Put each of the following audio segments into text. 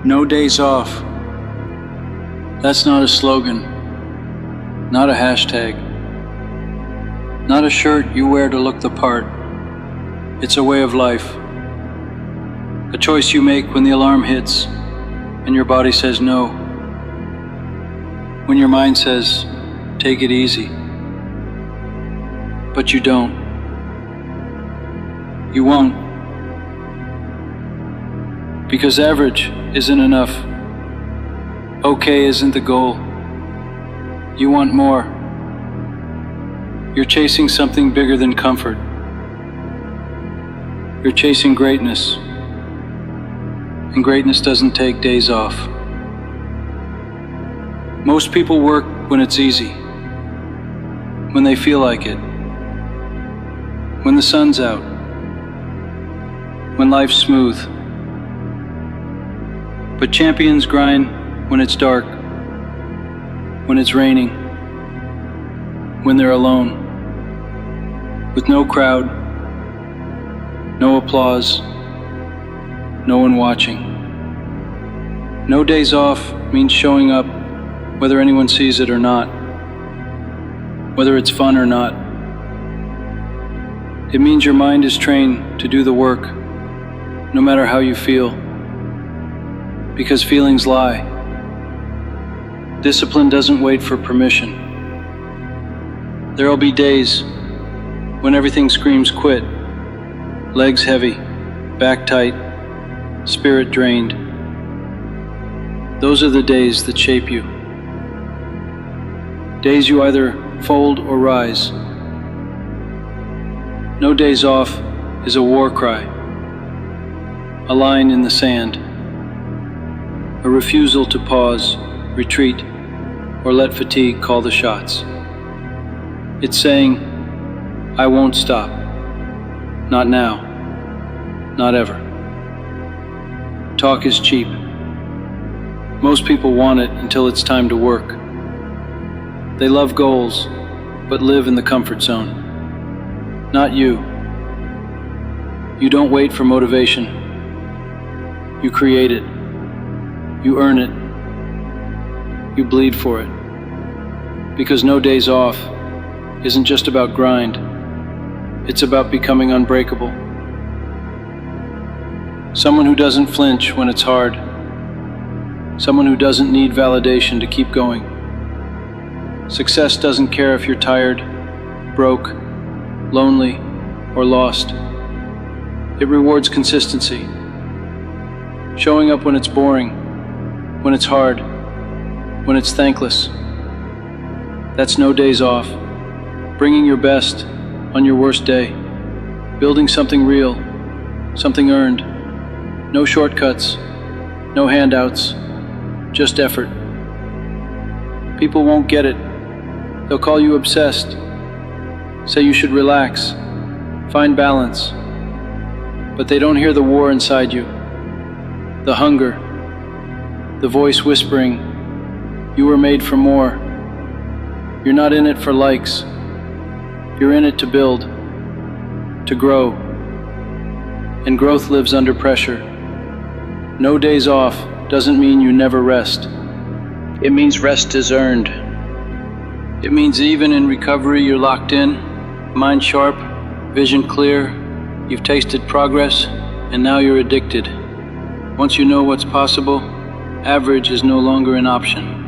No days off. That's not a slogan, not a hashtag, not a shirt you wear to look the part. It's a way of life. A choice you make when the alarm hits and your body says no. When your mind says, take it easy. But you don't. You won't. Because average isn't enough. Okay isn't the goal. You want more. You're chasing something bigger than comfort. You're chasing greatness. And greatness doesn't take days off. Most people work when it's easy. When they feel like it. When the sun's out. When life's smooth. But champions grind when it's dark, when it's raining, when they're alone, with no crowd, no applause, no one watching. No days off means showing up whether anyone sees it or not, whether it's fun or not. It means your mind is trained to do the work, no matter how you feel. Because feelings lie. Discipline doesn't wait for permission. There'll be days when everything screams quit. Legs heavy, back tight, spirit drained. Those are the days that shape you. Days you either fold or rise. No days off is a war cry. A line in the sand. A refusal to pause, retreat, or let fatigue call the shots. It's saying, I won't stop. Not now. Not ever. Talk is cheap. Most people want it until it's time to work. They love goals, but live in the comfort zone. Not you. You don't wait for motivation. You create it. You earn it. You bleed for it. Because no days off isn't just about grind. It's about becoming unbreakable. Someone who doesn't flinch when it's hard. Someone who doesn't need validation to keep going. Success doesn't care if you're tired, broke, lonely, or lost. It rewards consistency. Showing up when it's boring, when it's hard, when it's thankless. That's no days off. Bringing your best on your worst day. Building something real, something earned. No shortcuts, no handouts, just effort. People won't get it. They'll call you obsessed. Say you should relax, find balance. But they don't hear the war inside you. The hunger. The voice whispering, you were made for more. You're not in it for likes. You're in it to build, to grow. And growth lives under pressure. No days off doesn't mean you never rest. It means rest is earned. It means even in recovery you're locked in, mind sharp, vision clear, you've tasted progress, and now you're addicted. Once you know what's possible, average is no longer an option.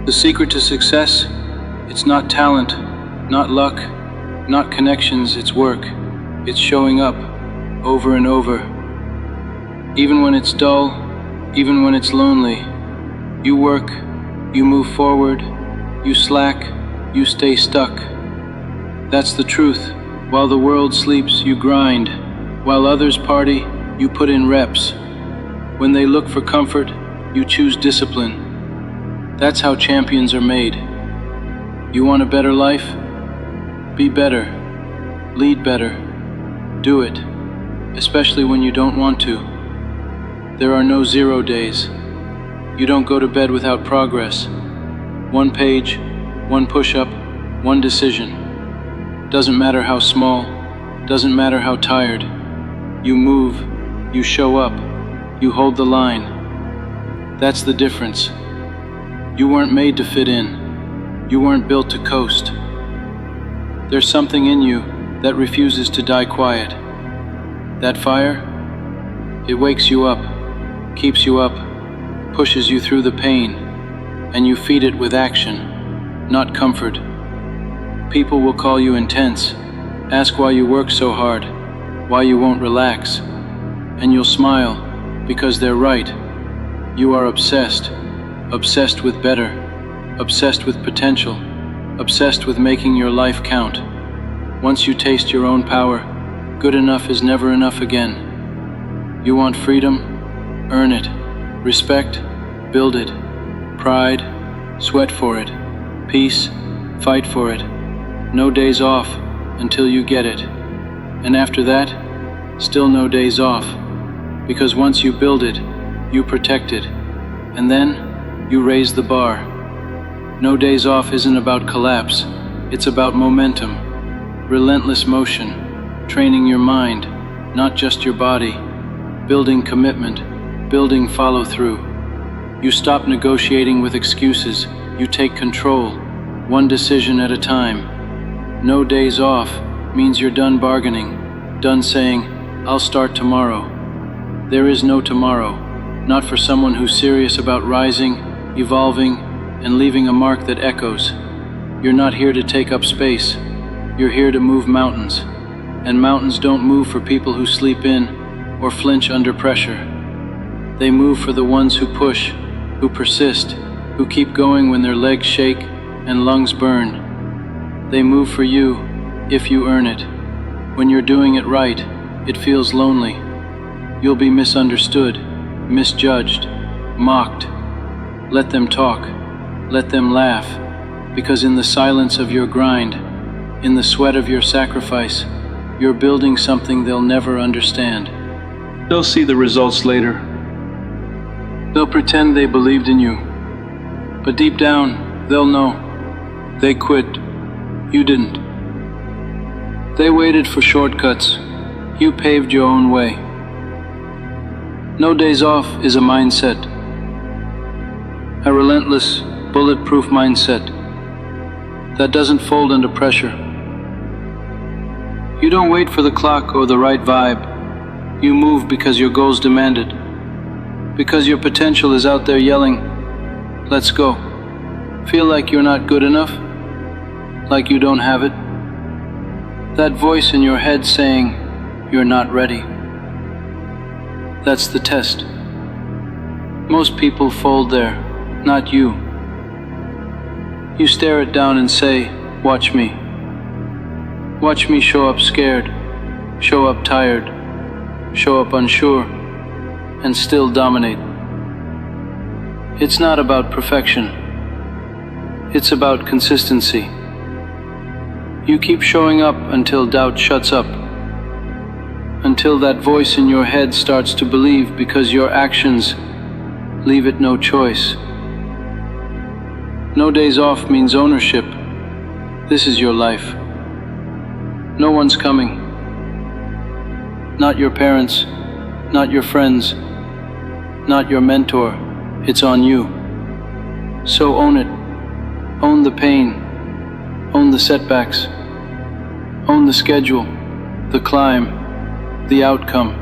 The secret to success, it's not talent, not luck, not connections, it's work. It's showing up, over and over. Even when it's dull, even when it's lonely, you work, you move forward, you slack, you stay stuck. That's the truth. While the world sleeps, you grind. While others party, you put in reps. When they look for comfort, you choose discipline. That's how champions are made. You want a better life? Be better. Lead better. Do it, especially when you don't want to. There are no 0 days. You don't go to bed without progress. One page, one push-up, one decision. Doesn't matter how small, doesn't matter how tired. You move, you show up, You hold the line. That's the difference. You weren't made to fit in. You weren't built to coast. There's something in you that refuses to die quiet. That fire, it wakes you up, keeps you up, pushes you through the pain, and you feed it with action, not comfort. People will call you intense, ask why you work so hard, why you won't relax, and you'll smile because they're right. You are obsessed, obsessed with better, obsessed with potential, obsessed with making your life count. Once you taste your own power, good enough is never enough again. You want freedom? Earn it. Respect? Build it. Pride? Sweat for it. Peace? Fight for it. No days off until you get it. And after that, still no days off. Because once you build it, you protect it. And then, you raise the bar. No days off isn't about collapse. It's about momentum. Relentless motion. Training your mind, not just your body. Building commitment. Building follow-through. You stop negotiating with excuses. You take control, one decision at a time. No days off means you're done bargaining, done saying, I'll start tomorrow. There is no tomorrow, not for someone who's serious about rising, evolving, and leaving a mark that echoes. You're not here to take up space. You're here to move mountains. And mountains don't move for people who sleep in or flinch under pressure. They move for the ones who push, who persist, who keep going when their legs shake and lungs burn. They move for you if you earn it. When you're doing it right, it feels lonely. You'll be misunderstood, misjudged, mocked. Let them talk, let them laugh, because in the silence of your grind, in the sweat of your sacrifice, you're building something they'll never understand. They'll see the results later. They'll pretend they believed in you, but deep down, they'll know. They quit. You didn't. They waited for shortcuts. You paved your own way. No days off is a mindset. A relentless, bulletproof mindset that doesn't fold under pressure. You don't wait for the clock or the right vibe. You move because your goals demand it. Because your potential is out there yelling, let's go. Feel like you're not good enough? Like you don't have it? That voice in your head saying, you're not ready. That's the test. Most people fold there, not you. You stare it down and say, watch me. Watch me show up scared, show up tired, show up unsure, and still dominate. It's not about perfection. It's about consistency. You keep showing up until doubt shuts up, until that voice in your head starts to believe because your actions leave it no choice. No days off means ownership. This is your life. No one's coming. Not your parents, not your friends, not your mentor. It's on you. So own it. Own the pain. Own the setbacks. Own the schedule, the climb, the outcome.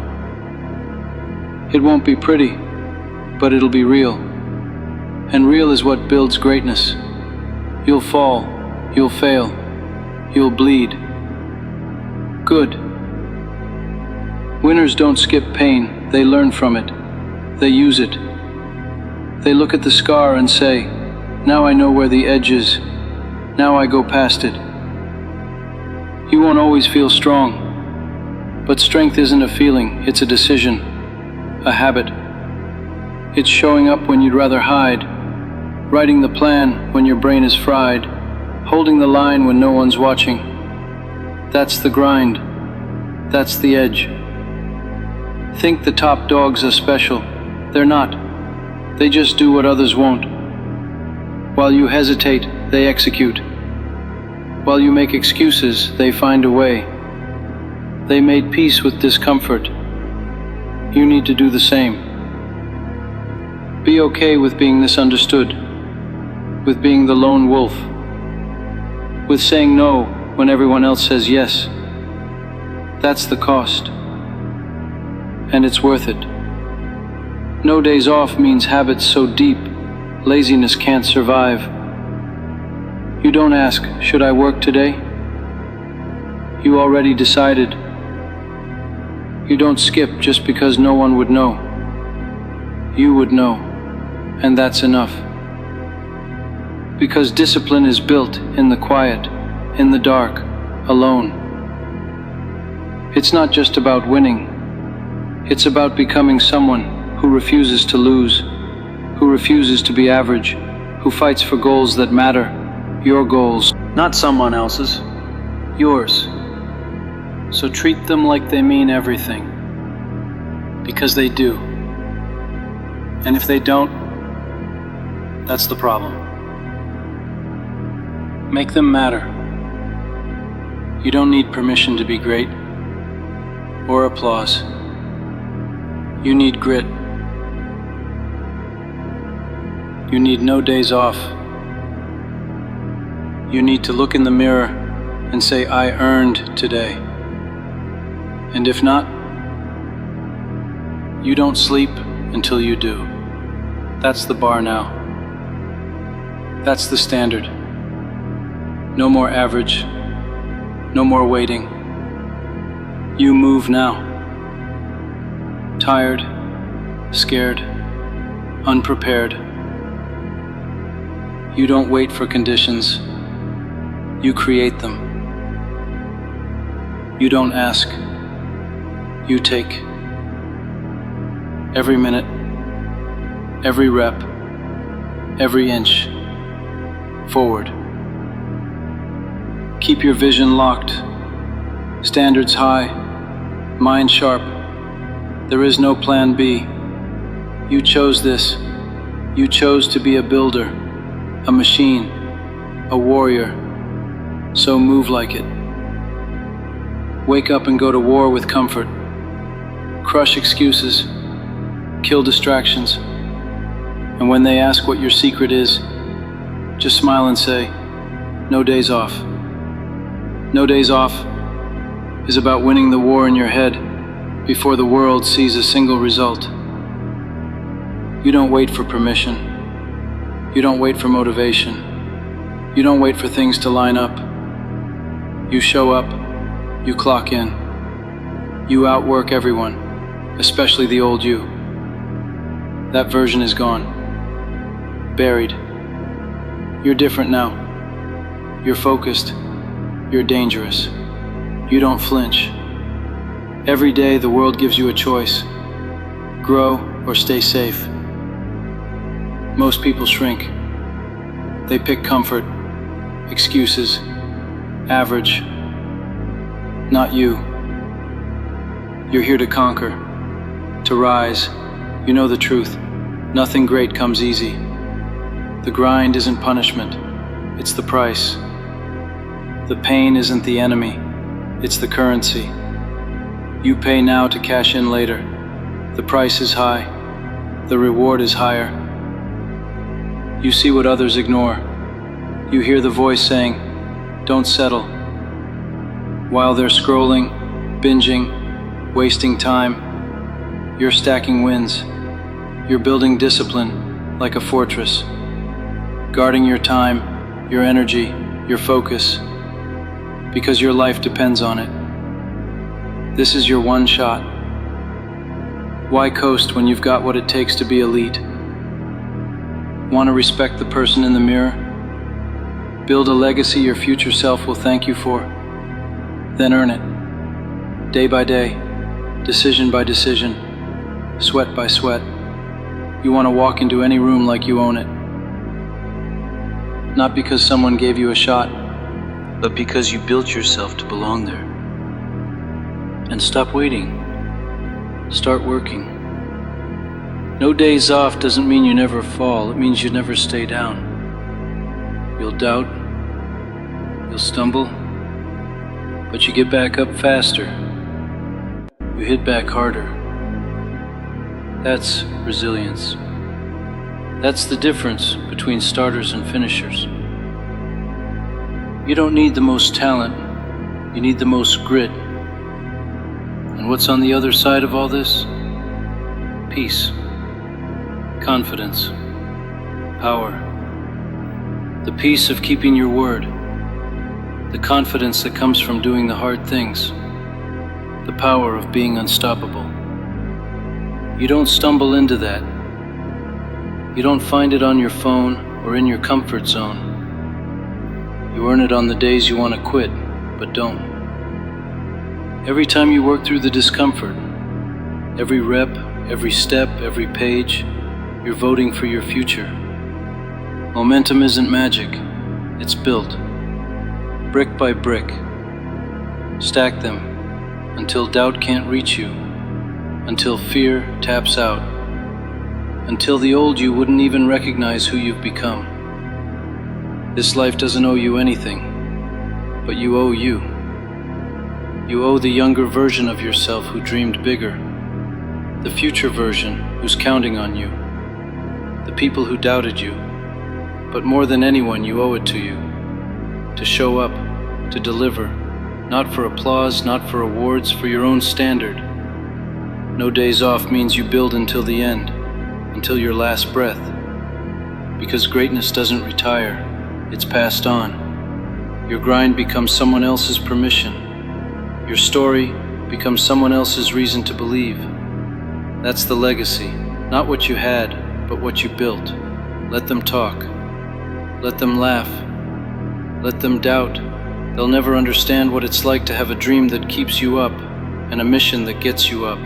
It won't be pretty, but it'll be real. And real is what builds greatness. You'll fall, you'll fail, you'll bleed. Good. Winners don't skip pain, they learn from it. They use it. They look at the scar and say, now I know where the edge is. Now I go past it. You won't always feel strong, but strength isn't a feeling, it's a decision, a habit. It's showing up when you'd rather hide, writing the plan when your brain is fried, holding the line when no one's watching. That's the grind. That's the edge. Think the top dogs are special. They're not. They just do what others won't. While you hesitate, they execute. While you make excuses, they find a way. They made peace with discomfort. You need to do the same. Be okay with being misunderstood, with being the lone wolf, with saying no when everyone else says yes. That's the cost, and it's worth it. No days off means habits so deep, laziness can't survive. You don't ask, should I work today? You already decided. You don't skip just because no one would know. You would know, and that's enough. Because discipline is built in the quiet, in the dark, alone. It's not just about winning. It's about becoming someone who refuses to lose, who refuses to be average, who fights for goals that matter, your goals, not someone else's, yours. So treat them like they mean everything, because they do. And if they don't, that's the problem. Make them matter. You don't need permission to be great, or applause. You need grit. You need no days off. You need to look in the mirror and say, I earned today. And if not, you don't sleep until you do. That's the bar now. That's the standard. No more average. No more waiting. You move now. Tired, scared, unprepared. You don't wait for conditions. You create them. You don't ask. You take. Every minute, every rep, every inch, forward. Keep your vision locked, standards high, mind sharp. There is no plan B. You chose this. You chose to be a builder, a machine, a warrior. So move like it. Wake up and go to war with comfort. Crush excuses. Kill distractions. And when they ask what your secret is, just smile and say, no days off. No days off is about winning the war in your head before the world sees a single result. You don't wait for permission. You don't wait for motivation. You don't wait for things to line up. You show up. You clock in. You outwork everyone, especially the old you. That version is gone. Buried. You're different now. You're focused. You're dangerous. You don't flinch. Every day the world gives you a choice. Grow or stay safe. Most people shrink. They pick comfort, excuses, average. Not you. You're here to conquer, to rise. You know the truth. Nothing great comes easy. The grind isn't punishment. It's the price. The pain isn't the enemy. It's the currency. You pay now to cash in later. The price is high. The reward is higher. You see what others ignore. You hear the voice saying, don't settle. While they're scrolling, binging, wasting time, you're stacking wins. You're building discipline like a fortress. Guarding your time, your energy, your focus, because your life depends on it. This is your one shot. Why coast when you've got what it takes to be elite? Want to respect the person in the mirror? Build a legacy your future self will thank you for. Then earn it. Day by day, decision by decision, sweat by sweat. You want to walk into any room like you own it. Not because someone gave you a shot, but because you built yourself to belong there. And stop waiting. Start working. No days off doesn't mean you never fall. It means you never stay down. You'll doubt. You'll stumble. But you get back up faster. You hit back harder. That's resilience. That's the difference between starters and finishers. You don't need the most talent, you need the most grit. And what's on the other side of all this? Peace, confidence, power. The peace of keeping your word, the confidence that comes from doing the hard things, the power of being unstoppable. You don't stumble into that. You don't find it on your phone or in your comfort zone. You earn it on the days you want to quit, but don't. Every time you work through the discomfort, every rep, every step, every page, you're voting for your future. Momentum isn't magic, it's built, brick by brick. Stack them until doubt can't reach you, until fear taps out, until the old you wouldn't even recognize who you've become. This life doesn't owe you anything, but you owe you. You owe the younger version of yourself who dreamed bigger, the future version who's counting on you, the people who doubted you. But more than anyone, you owe it to you, to show up, to deliver, not for applause, not for awards, for your own standard. No days off means you build until the end, until your last breath. Because greatness doesn't retire, it's passed on. Your grind becomes someone else's permission. Your story becomes someone else's reason to believe. That's the legacy, not what you had, but what you built. Let them talk. Let them laugh. Let them doubt. They'll never understand what it's like to have a dream that keeps you up and a mission that gets you up.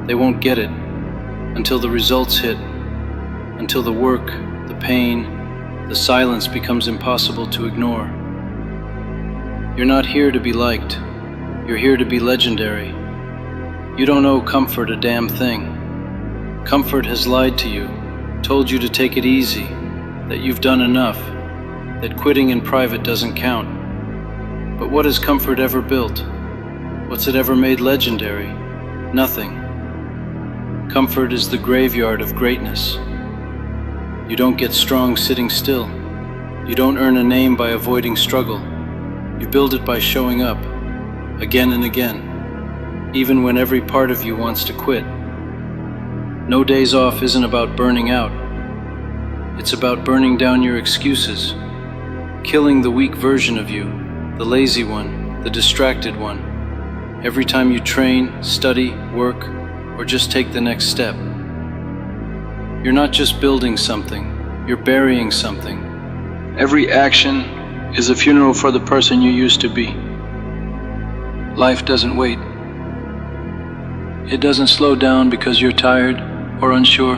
They won't get it until the results hit, until the work, the pain, the silence becomes impossible to ignore. You're not here to be liked. You're here to be legendary. You don't owe comfort a damn thing. Comfort has lied to you, told you to take it easy, that you've done enough, that quitting in private doesn't count. But what has comfort ever built? What's it ever made legendary? Nothing. Comfort is the graveyard of greatness. You don't get strong sitting still. You don't earn a name by avoiding struggle. You build it by showing up, again and again, even when every part of you wants to quit. No days off isn't about burning out. It's about burning down your excuses, killing the weak version of you, the lazy one, the distracted one, every time you train, study, work, or just take the next step. You're not just building something, you're burying something. Every action is a funeral for the person you used to be. Life doesn't wait. It doesn't slow down because you're tired or unsure.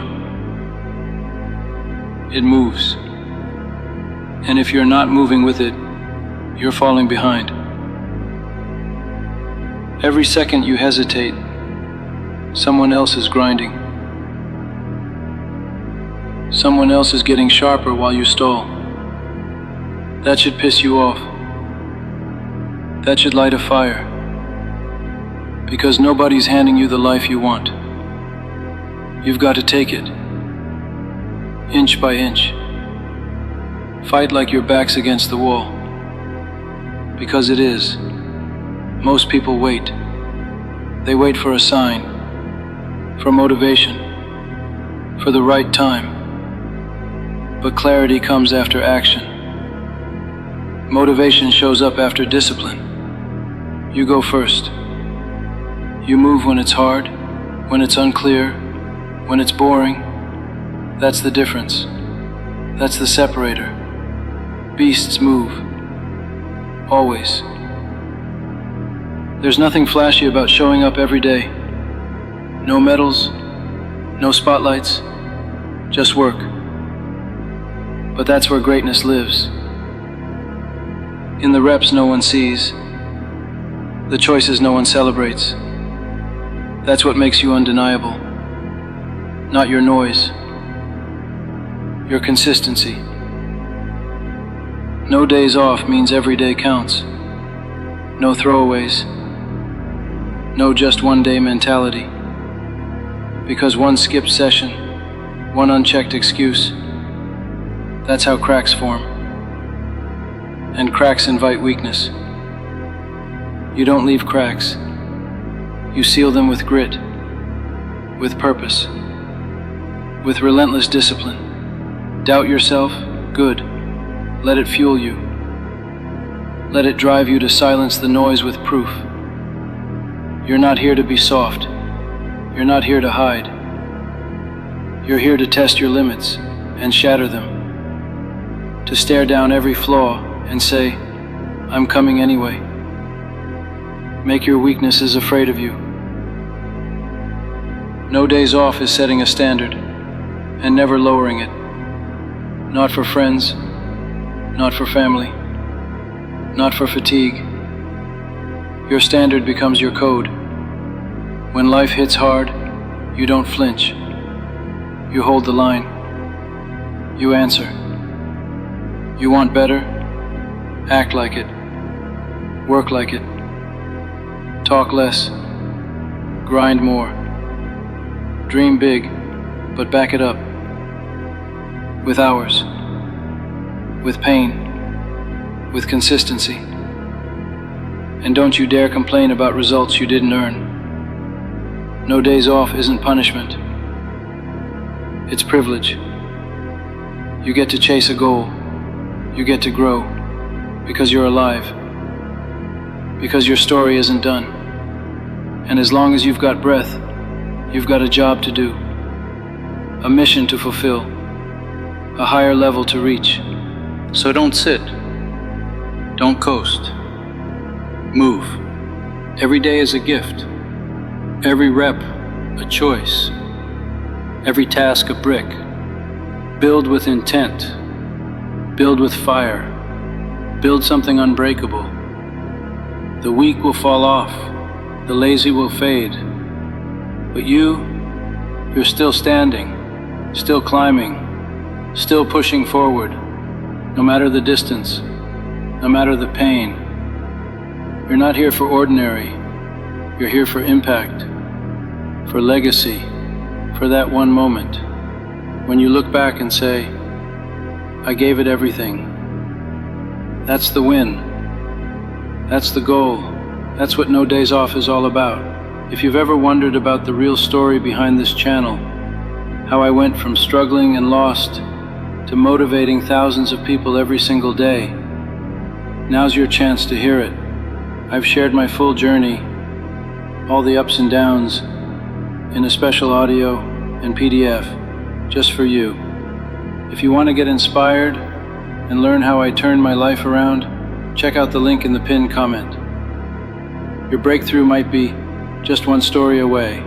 It moves. And if you're not moving with it, you're falling behind. Every second you hesitate, someone else is grinding. Someone else is getting sharper while you stall. That should piss you off. That should light a fire. Because nobody's handing you the life you want. You've got to take it, inch by inch. Fight like your back's against the wall. Because it is. Most people wait. They wait for a sign, for motivation, for the right time. But clarity comes after action. Motivation shows up after discipline. You go first. You move when it's hard, when it's unclear, when it's boring. That's the difference. That's the separator. Beasts move. Always. There's nothing flashy about showing up every day. No medals, no spotlights, just work. But that's where greatness lives. In the reps no one sees, the choices no one celebrates. That's what makes you undeniable. Not your noise, your consistency. No days off means every day counts. No throwaways. No just one day mentality. Because one skipped session one unchecked excuse. That's how cracks form. And cracks invite weakness. You don't leave cracks. You seal them with grit, with purpose, with relentless discipline. Doubt yourself? Good. Let it fuel you. Let it drive you to silence the noise with proof. You're not here to be soft. You're not here to hide. You're here to test your limits and shatter them. To stare down every flaw and say, I'm coming anyway. Make your weaknesses afraid of you. No days off is setting a standard and never lowering it. Not for friends, not for family, not for fatigue. Your standard becomes your code. When life hits hard, you don't flinch. You hold the line. You answer. You want better? Act like it. Work like it. Talk less. Grind more. Dream big, but back it up. With hours. With pain. With consistency. And don't you dare complain about results you didn't earn. No days off isn't punishment. It's privilege. You get to chase a goal. You get to grow. Because you're alive. Because your story isn't done. And as long as you've got breath, you've got a job to do. A mission to fulfill. A higher level to reach. So don't sit. Don't coast. Move. Every day is a gift. Every rep, a choice. Every task, a brick. Build with intent. Build with fire. Build something unbreakable. The weak will fall off. The lazy will fade. But you're still standing, still climbing, still pushing forward, no matter the distance, no matter the pain. You're not here for ordinary. You're here for impact, for legacy, for that one moment when you look back and say, I gave it everything. That's the win. That's the goal. That's what No Days Off is all about. If you've ever wondered about the real story behind this channel, how I went from struggling and lost to motivating thousands of people every single day, now's your chance to hear it. I've shared my full journey, all the ups and downs, in a special audio and PDF, just for you. If you want to get inspired and learn how I turned my life around, check out the link in the pinned comment. Your breakthrough might be just one story away.